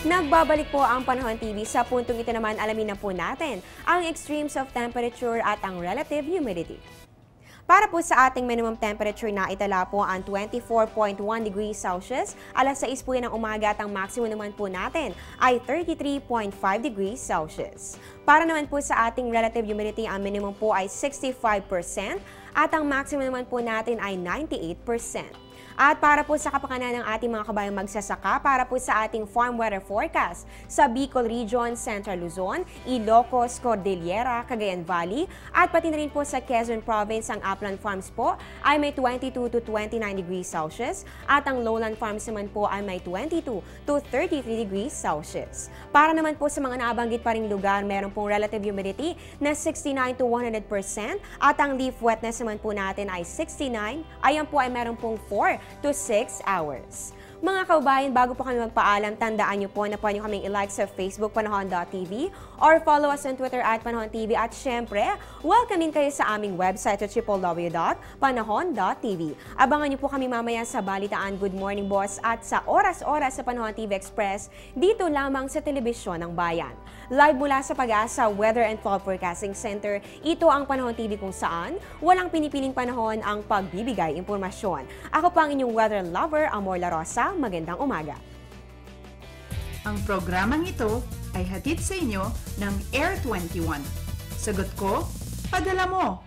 Nagbabalik po ang Panahon TV. Sa puntong ito naman, alamin na po natin ang extremes of temperature at ang relative humidity. Para po sa ating minimum temperature na itala po ang 24.1 degrees Celsius, alas 6 po yan ng umaga at ang maximum naman po natin ay 33.5 degrees Celsius. Para naman po sa ating relative humidity, ang minimum po ay 65% at ang maximum naman po natin ay 98%. At para po sa kapakanan ng ating mga kabayang magsasaka, para po sa ating farm weather forecast sa Bicol Region, Central Luzon, Ilocos, Cordillera, Cagayan Valley, at pati na rin po sa Quezon Province, ang upland farms po ay may 22 to 29 degrees Celsius at ang lowland farms naman po ay may 22 to 33 degrees Celsius. Para naman po sa mga nabanggit pa ring lugar, meron pong relative humidity na 69 to 100% at ang leaf wetness naman po natin ay 69, ayan po ay meron pong 4 to 6 hours. Mga kaubayan, bago po kami magpaalam, tandaan niyo po na pwede nyo kaming i-like sa Facebook Panahon.tv or follow us on Twitter at Panahon TV. At syempre, welcome in kayo sa aming website at www.panahon.tv. Abangan niyo po kami mamaya sa Balitaan Good Morning Boss at sa Oras-Oras sa Panahon TV Express dito lamang sa Telebisyon ng Bayan. Live mula sa Pag-asa Weather and Fall Forecasting Center, ito ang Panahon TV kung saan walang pinipiling panahon ang pagbibigay impormasyon. Ako pa ang inyong weather lover, Amor La Rosa. Magandang umaga. Ang programang ito ay hatid sa inyo ng Air 21. Sagot ko, padala mo!